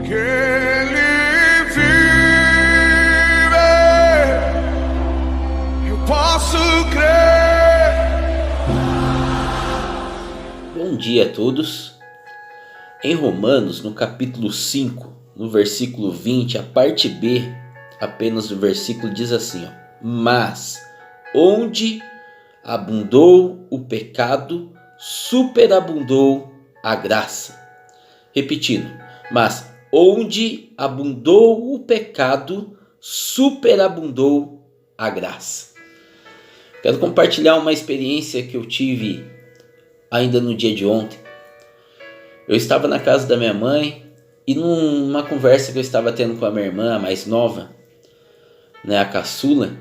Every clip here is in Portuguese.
que Ele vive, eu posso crer. Bom dia a todos. Em Romanos, no capítulo 5, no versículo 20, a parte B, apenas do versículo, diz assim, ó: mas onde abundou o pecado, superabundou a graça. Repetindo, mas onde abundou o pecado, superabundou a graça. Quero compartilhar uma experiência que eu tive ainda no dia de ontem. Eu estava na casa da minha mãe e numa conversa que eu estava tendo com a minha irmã, a mais nova, a caçula,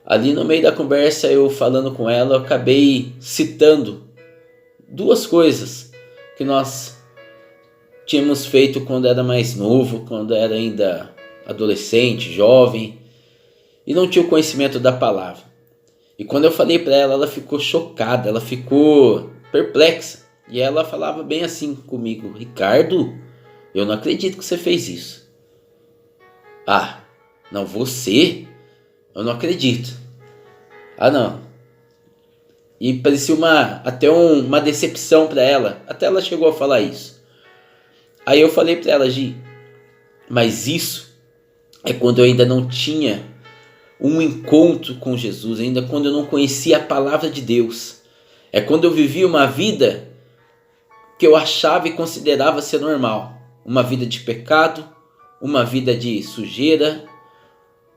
ali no meio da conversa, eu falando com ela, eu acabei citando duas coisas que nós tínhamos feito quando era mais novo, quando era ainda adolescente, jovem, e não tinha o conhecimento da palavra. E quando eu falei para ela, ela ficou chocada, ela ficou perplexa. E ela falava bem assim comigo: Ricardo, eu não acredito que você fez isso. Ah, não, você? Eu não acredito. Ah, não. E parecia até uma decepção para ela. Até ela chegou a falar isso. Aí eu falei para ela: Gi, mas isso é quando eu ainda não tinha um encontro com Jesus, ainda quando eu não conhecia a palavra de Deus. É quando eu vivia uma vida que eu achava e considerava ser normal. Uma vida de pecado, uma vida de sujeira,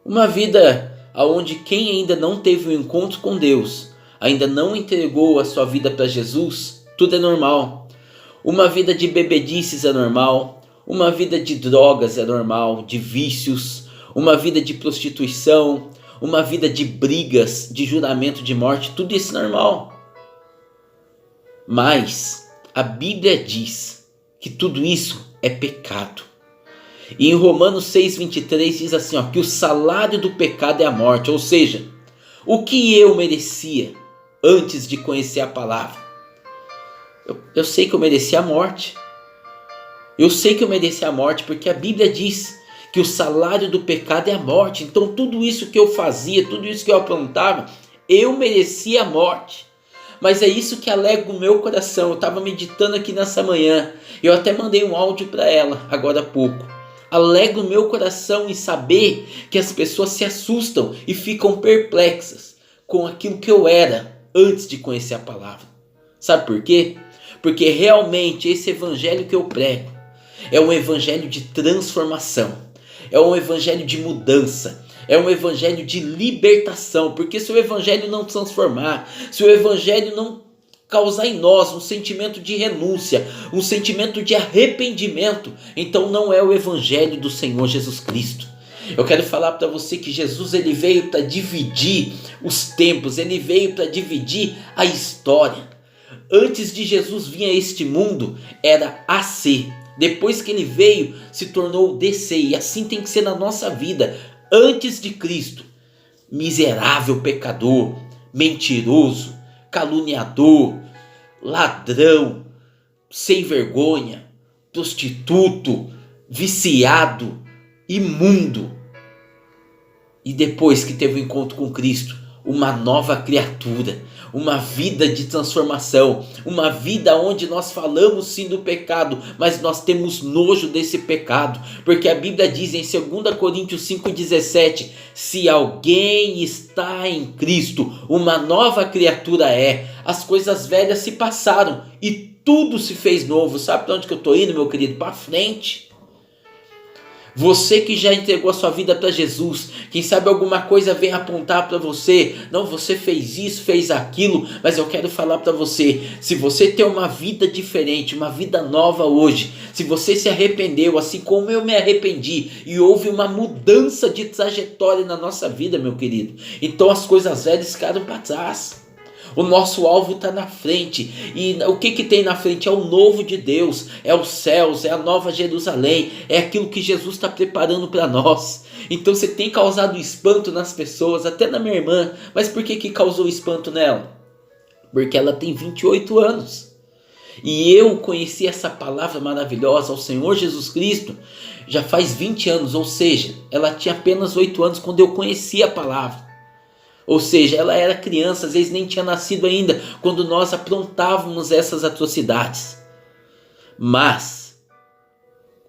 uma vida onde quem ainda não teve um encontro com Deus, ainda não entregou a sua vida para Jesus, tudo é normal. Uma vida de bebedices é normal, uma vida de drogas é normal, de vícios, uma vida de prostituição, uma vida de brigas, de juramento de morte, tudo isso é normal. Mas a Bíblia diz que tudo isso é pecado. E em Romanos 6,23 diz assim, ó, que o salário do pecado é a morte. Ou seja, o que eu merecia antes de conhecer a palavra? Eu sei que eu merecia a morte. Eu sei que eu merecia a morte porque a Bíblia diz que o salário do pecado é a morte. Então tudo isso que eu fazia, tudo isso que eu aprontava, eu merecia a morte. Mas é isso que alegra o meu coração. Eu estava meditando aqui nessa manhã. Eu até mandei um áudio para ela agora há pouco. Alegra o meu coração em saber que as pessoas se assustam e ficam perplexas com aquilo que eu era antes de conhecer a palavra. Sabe por quê? Porque realmente esse evangelho que eu prego é um evangelho de transformação. É um evangelho de mudança. É um evangelho de libertação. Porque se o evangelho não transformar, se o evangelho não causar em nós um sentimento de renúncia, um sentimento de arrependimento, então não é o evangelho do Senhor Jesus Cristo. Eu quero falar para você que Jesus ele veio para dividir os tempos, ele veio para dividir a história. Antes de Jesus vir a este mundo, era AC. Depois que ele veio, se tornou DC. E assim tem que ser na nossa vida. Antes de Cristo, miserável pecador, mentiroso, caluniador, ladrão, sem vergonha, prostituto, viciado, imundo. E depois que teve o encontro com Cristo, uma nova criatura, uma vida de transformação, uma vida onde nós falamos sim do pecado, mas nós temos nojo desse pecado, porque a Bíblia diz em 2 Coríntios 5,17, se alguém está em Cristo, uma nova criatura é, as coisas velhas se passaram e tudo se fez novo. Sabe para onde que eu estou indo, meu querido? Para frente. Você que já entregou a sua vida para Jesus, quem sabe alguma coisa vem apontar para você, não, você fez isso, fez aquilo, mas eu quero falar para você, se você tem uma vida diferente, uma vida nova hoje, se você se arrependeu, assim como eu me arrependi, e houve uma mudança de trajetória na nossa vida, meu querido, então as coisas velhas ficaram para trás. O nosso alvo está na frente. E o que tem na frente? É o novo de Deus. É os céus, é a nova Jerusalém. É aquilo que Jesus está preparando para nós. Então você tem causado espanto nas pessoas, até na minha irmã. Mas por que causou espanto nela? Porque ela tem 28 anos. E eu conheci essa palavra maravilhosa, ao Senhor Jesus Cristo, já faz 20 anos, ou seja, ela tinha apenas 8 anos quando eu conheci a palavra. Ou seja, ela era criança, às vezes nem tinha nascido ainda, quando nós aprontávamos essas atrocidades. Mas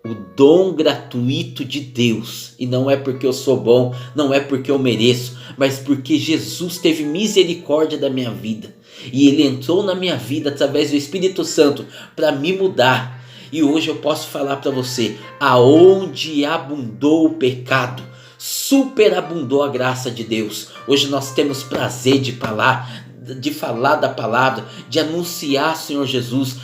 o dom gratuito de Deus, e não é porque eu sou bom, não é porque eu mereço, mas porque Jesus teve misericórdia da minha vida, e Ele entrou na minha vida através do Espírito Santo para me mudar. E hoje eu posso falar para você, aonde abundou o pecado, superabundou a graça de Deus. Hoje nós temos prazer de falar da palavra, de anunciar o Senhor Jesus.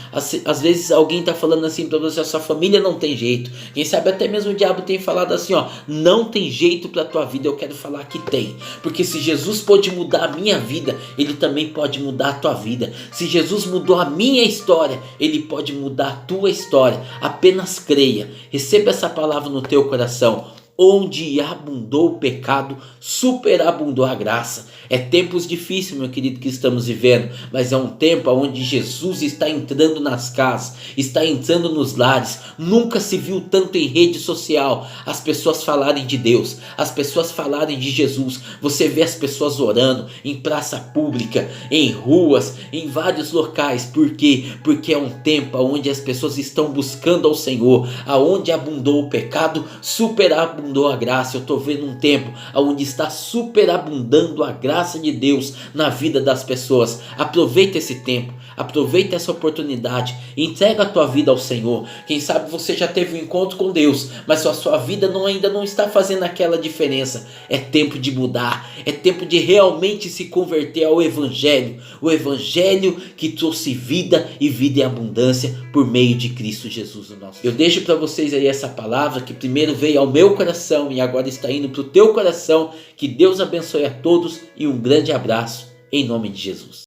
Às vezes alguém está falando assim para você, a sua família não tem jeito. Quem sabe até mesmo o diabo tem falado assim, não tem jeito para a tua vida. Eu quero falar que tem, porque se Jesus pode mudar a minha vida, Ele também pode mudar a tua vida. Se Jesus mudou a minha história, Ele pode mudar a tua história. Apenas creia, receba essa palavra no teu coração. Onde abundou o pecado, superabundou a graça. É tempos difíceis, meu querido, que estamos vivendo, mas é um tempo onde Jesus está entrando nas casas, está entrando nos lares. Nunca se viu tanto em rede social as pessoas falarem de Deus, as pessoas falarem de Jesus. Você vê as pessoas orando em praça pública, em ruas, em vários locais. Por quê? Porque é um tempo onde as pessoas estão buscando ao Senhor. Aonde abundou o pecado, superabundou a graça. Eu estou vendo um tempo onde está superabundando a graça de Deus na vida das pessoas. Aproveita esse tempo, aproveita essa oportunidade, entrega a tua vida ao Senhor. Quem sabe você já teve um encontro com Deus, mas a sua vida ainda não está fazendo aquela diferença. É tempo de mudar, é tempo de realmente se converter ao Evangelho, o Evangelho que trouxe vida e vida em abundância por meio de Cristo Jesus o nosso. Eu deixo para vocês aí essa palavra que primeiro veio ao meu coração e agora está indo para o teu coração. Que Deus abençoe a todos e um grande abraço em nome de Jesus.